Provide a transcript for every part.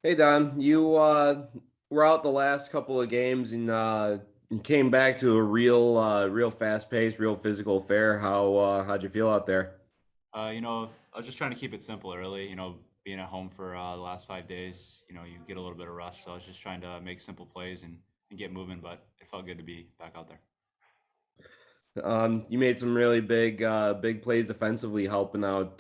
Hey Don, you were out the last couple of games and you came back to a real fast paced, real physical affair. How'd you feel out there? I was just trying to keep it simple early. Being at home for the last 5 days, you get a little bit of rust. So I was just trying to make simple plays and get moving, but it felt good to be back out there. You made some really big plays defensively, helping out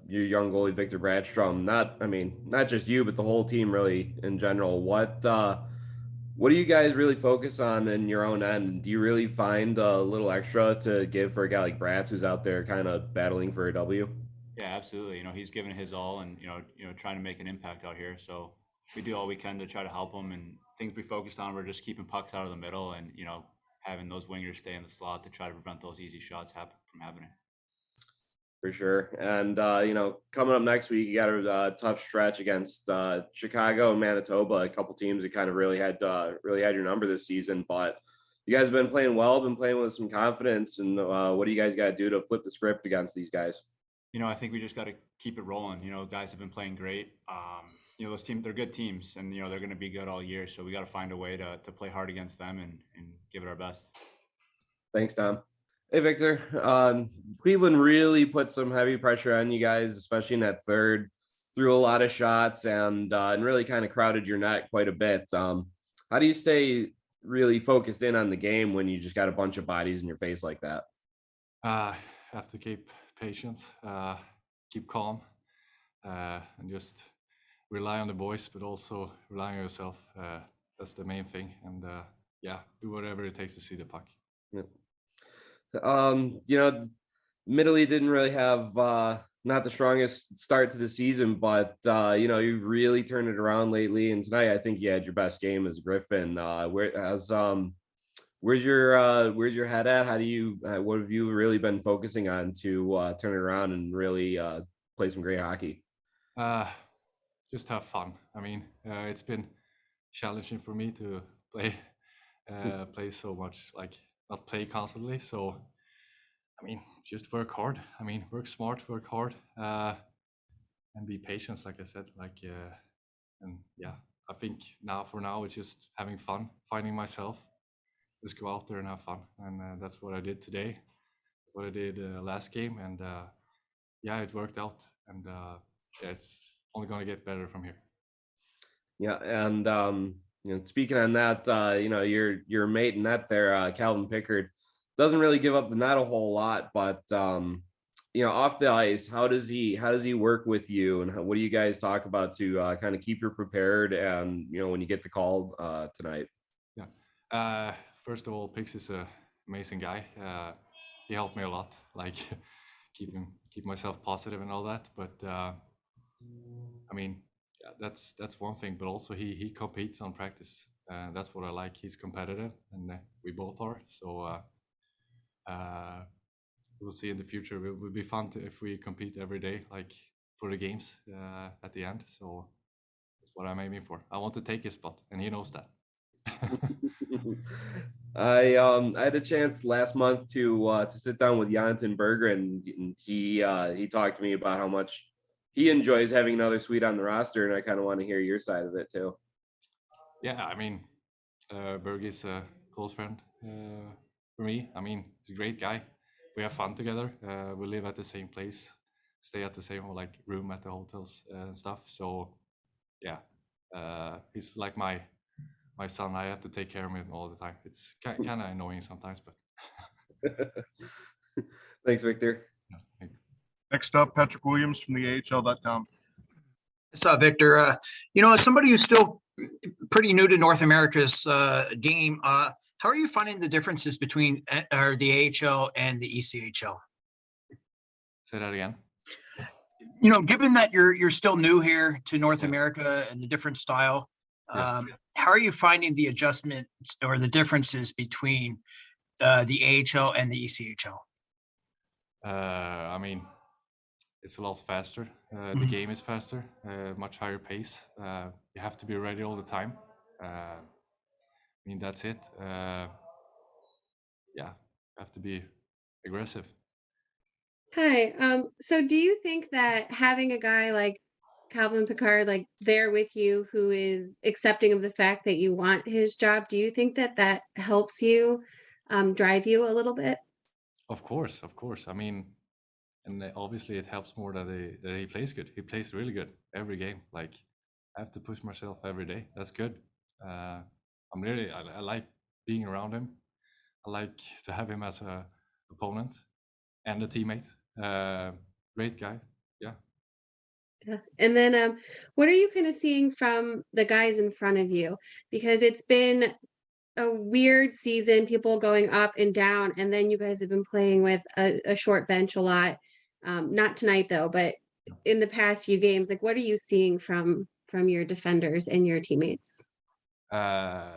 your young goalie Victor Bradstrom. Not just you, but the whole team really in general. What do you guys really focus on in your own end? Do you really find a little extra to give for a guy like Bratz who's out there kind of battling for a W? Yeah, absolutely. He's given it his all and, trying to make an impact out here. So we do all we can to try to help him and things we focused on, we're just keeping pucks out of the middle and, having those wingers stay in the slot to try to prevent those easy shots from happening. For sure. And coming up next week, you got a tough stretch against Chicago and Manitoba, a couple teams that kind of really had your number this season. But you guys have been playing well, been playing with some confidence. And what do you guys got to do to flip the script against these guys? I think we just got to keep it rolling. Guys have been playing great. Those teams, they're good teams, and they're going to be good all year. So we got to find a way to play hard against them and give it our best. Thanks, Tom. Hey, Victor. Cleveland really put some heavy pressure on you guys, especially in that third. Threw a lot of shots and really kind of crowded your net quite a bit. How do you stay really focused in on the game when you just got a bunch of bodies in your face like that? Have to keep patience, keep calm, and just rely on the boys, but also rely on yourself. That's the main thing. And yeah, do whatever it takes to see the puck. Yeah. Admittedly didn't really have not the strongest start to the season, but you've really turned it around lately. And tonight, I think you had your best game as a Griffin. Where's your head at? How do you what have you really been focusing on to turn it around and really play some great hockey? Uh, just have fun. I mean, it's been challenging for me to play play so much, like not play constantly. So I mean, just work hard. I mean, work smart, work hard, and be patient. Like I said, and yeah, I think for now it's just having fun, finding myself, just go out there and have fun, and that's what I did today, what I did last game, and yeah, it worked out, and yeah, it's only gonna get better from here. Yeah, and speaking on that, your mate in that there, Calvin Pickard, doesn't really give up the net a whole lot, but off the ice, how does he work with you, and what do you guys talk about to kind of keep you prepared, and when you get the call tonight? Yeah. First of all, Pix is a amazing guy. He helped me a lot, like keep myself positive and all that. But I mean, yeah, that's one thing. But also he competes on practice. That's what I like. He's competitive, and we both are. So we'll see in the future. It would be fun if we compete every day, like for the games at the end. So that's what I'm aiming for. I want to take his spot, and he knows that. I had a chance last month to sit down with Berger, and he talked to me about how much he enjoys having another Swede on the roster, and I kind of want to hear your side of it too. Yeah, I mean, Berg is a close friend for me. I mean, he's a great guy. We have fun together. We live at the same place, stay at the same like room at the hotels and stuff. So yeah, he's like my son. I have to take care of him all the time. It's kind of annoying sometimes, but Thanks, Victor. yeah. Next up, Patrick Williams from the AHL.com. What's up, Victor? As somebody who's still pretty new to North America's game, how are you finding the differences between the AHL and the ECHL? Say that again. Given that you're still new here to North Yeah. America and the different style, Yeah. how are you finding the adjustments or the differences between the AHL and the ECHL? I mean, it's a lot faster. The game is faster, much higher pace. You have to be ready all the time. I mean, that's it. Yeah, you have to be aggressive. Hi. So do you think that having a guy like Calvin Pickard like there with you, who is accepting of the fact that you want his job, do you think that that helps you drive you a little bit? Of course, of course. I mean, and obviously it helps more that he plays good. He plays really good every game. Like I have to push myself every day. That's good. I like being around him. I like to have him as a opponent and a teammate. Great guy. Yeah. Yeah. And then what are you kind of seeing from the guys in front of you? Because it's been a weird season, people going up and down, and then you guys have been playing with a short bench a lot. Not tonight though, but in the past few games, like what are you seeing from your defenders and your teammates? I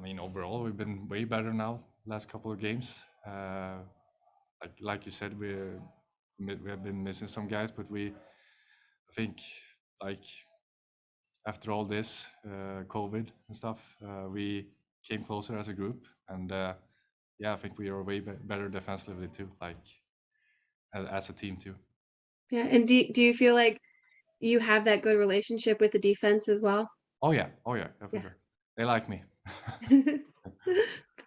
mean, overall, we've been way better now last couple of games. Like you said, we have been missing some guys, but I think like after all this COVID and stuff, we came closer as a group, and yeah, I think we are way better defensively too, like as a team too. Yeah, and do you feel like you have that good relationship with the defense as well? Oh yeah, for Yeah. sure. They like me.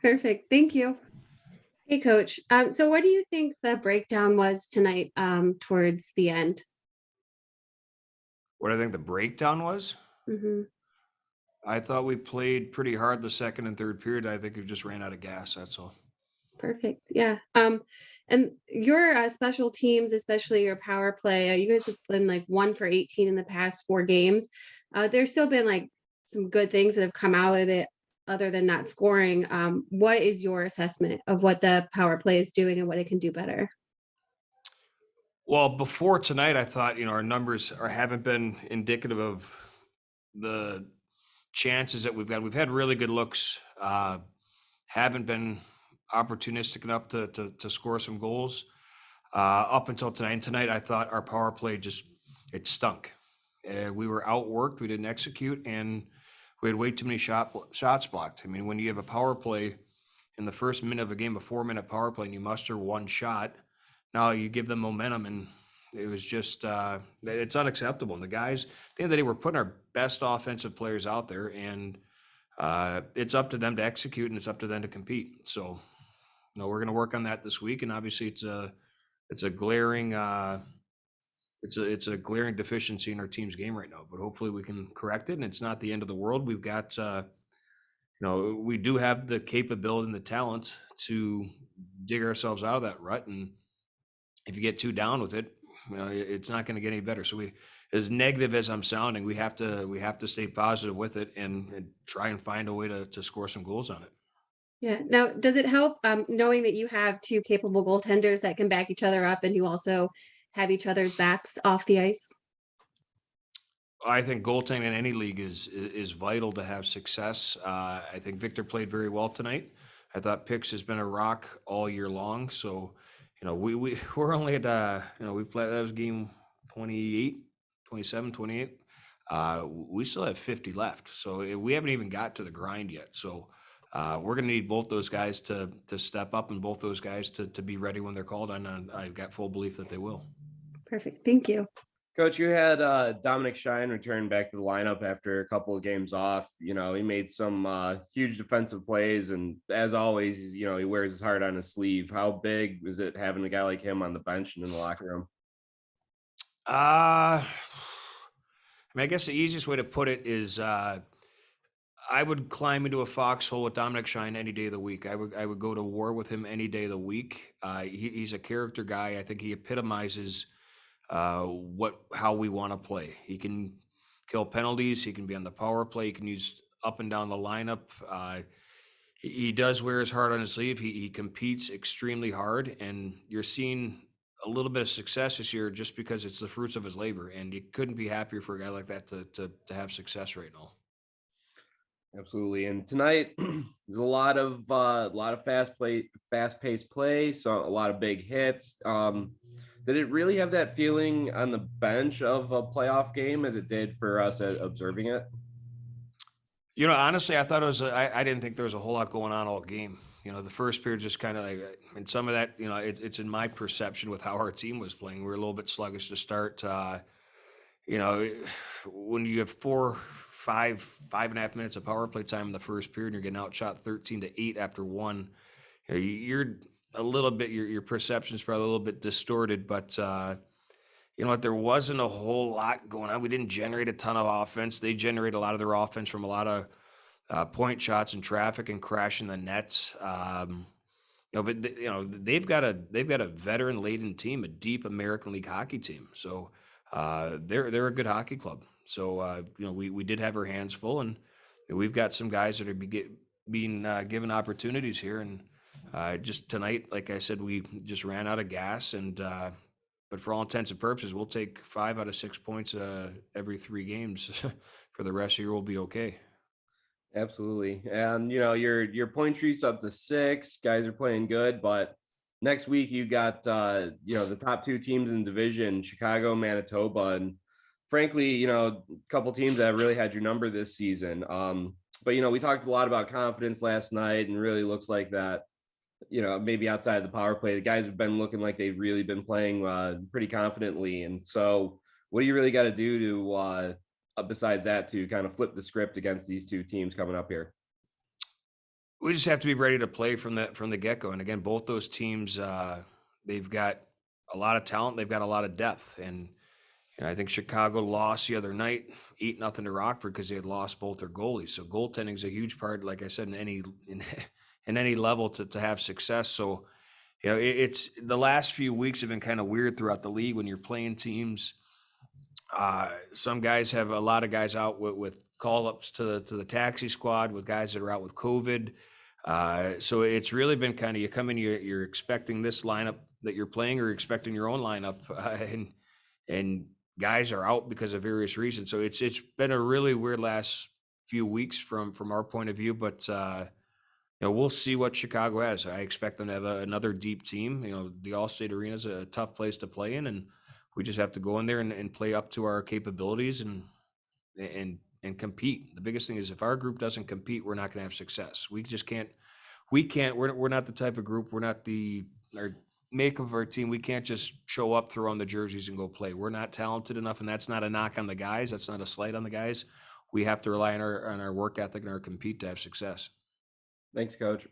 Perfect. Thank you. Hey, Coach. So what do you think the breakdown was tonight towards the end? What I think the breakdown was? Hmm. I thought we played pretty hard the second and third period. I think we just ran out of gas. That's all. Perfect. Yeah. And your special teams, especially your power play, you guys have been like 1 for 18 in the past 4 games. There's still been like some good things that have come out of it other than not scoring. What is your assessment of what the power play is doing and what it can do better? Well, before tonight, I thought, our numbers haven't been indicative of the chances that we've got. We've had really good looks, haven't been opportunistic enough to score some goals up until tonight. And tonight, I thought our power play it stunk. We were outworked. We didn't execute, and we had way too many shots blocked. I mean, when you have a power play in the first minute of a game, a 4-minute power play, and you muster 1 shot, now you give them momentum, and it was just it's unacceptable. And the guys, at the end of the day, we're putting our best offensive players out there, and it's up to them to execute, and it's up to them to compete. So, we're going to work on that this week, and obviously it's a glaring it's a glaring deficiency in our team's game right now. But hopefully we can correct it, and it's not the end of the world. We've got we do have the capability and the talent to dig ourselves out of that rut, and if you get too down with it, it's not going to get any better. So as negative as I'm sounding, we have to stay positive with it and try and find a way to score some goals on it. Yeah. Now, does it help knowing that you have 2 capable goaltenders that can back each other up and you also have each other's backs off the ice? I think goaltending in any league is vital to have success. I think Victor played very well tonight. I thought Pix has been a rock all year long. So, we're only at we played, that was game 28, 27, 28. We still have 50 left, so we haven't even got to the grind yet. So we're going to need both those guys to step up, and both those guys to be ready when they're called on. And I've got full belief that they will. Perfect. Thank you. Coach, you had Dominic Shine return back to the lineup after a couple of games off. He made some huge defensive plays, and as always, he wears his heart on his sleeve. How big was it having a guy like him on the bench and in the locker room? I guess the easiest way to put it is I would climb into a foxhole with Dominic Shine any day of the week. I would go to war with him any day of the week. He's a character guy. I think he epitomizes how we want to play. He can kill penalties. He can be on the power play. He can use up and down the lineup. He does wear his heart on his sleeve. He competes extremely hard, and you're seeing a little bit of success this year just because it's the fruits of his labor. And you couldn't be happier for a guy like that to have success right now. Absolutely. And tonight there's a lot of fast-paced play, so a lot of big hits. Did it really have that feeling on the bench of a playoff game as it did for us observing it? Honestly, I thought it was. I didn't think there was a whole lot going on all game. The first period just kind of like, and some of that, it's in my perception with how our team was playing. We were a little bit sluggish to start. you know, when you have 5.5 minutes of power play time in the first period, and you're getting outshot 13-8 after one, you know, you're a little bit, your perception's probably a little bit distorted, but you know what, there wasn't a whole lot going on. We didn't generate a ton of offense. They generate a lot of their offense from a lot of point shots and traffic and crashing the nets. You know, but you know, they've got a veteran laden team, a deep American League hockey team. So they're a good hockey club. So you know, we did have our hands full, and we've got some guys that are being given opportunities here. And just tonight, like I said, we just ran out of gas, and but for all intents and purposes, we'll take 5 out of 6 points every 3 games. For the rest of the year, we'll be okay. Absolutely. And you know, your point streak's up to 6. Guys are playing good, but next week you got you know, the top 2 teams in the division, Chicago, Manitoba, and frankly, you know, a couple teams that have really had your number this season. But you know, we talked a lot about confidence last night, and really looks like that, you know, maybe outside of the power play, the guys have been looking like they've really been playing pretty confidently. And so what do you really got to do to besides that, to kind of flip the script against these 2 teams coming up here? We just have to be ready to play from the get-go. And again, both those teams, they've got a lot of talent, they've got a lot of depth. And I think Chicago lost the other night, 8-0 to Rockford, because they had lost both their goalies. So goaltending is a huge part, like I said, in any level to have success. So, you know, it's the last few weeks have been kind of weird throughout the league when you're playing teams. Some guys have a lot of guys out with call-ups to the taxi squad, with guys that are out with COVID. So it's really been kind of, you come in, you're expecting this lineup that you're playing, or you're expecting your own lineup, and guys are out because of various reasons. So it's been a really weird last few weeks from our point of view, but you know, we'll see what Chicago has. I expect them to have another deep team. You know, the Allstate Arena is a tough place to play in, and we just have to go in there and play up to our capabilities and compete. The biggest thing is, if our group doesn't compete, we're not going to have success. We just can't. We're not the type of group. We're not our makeup of our team. We can't just show up, throw on the jerseys, and go play. We're not talented enough, and that's not a knock on the guys. That's not a slight on the guys. We have to rely on our work ethic and our compete to have success. Thanks, Coach.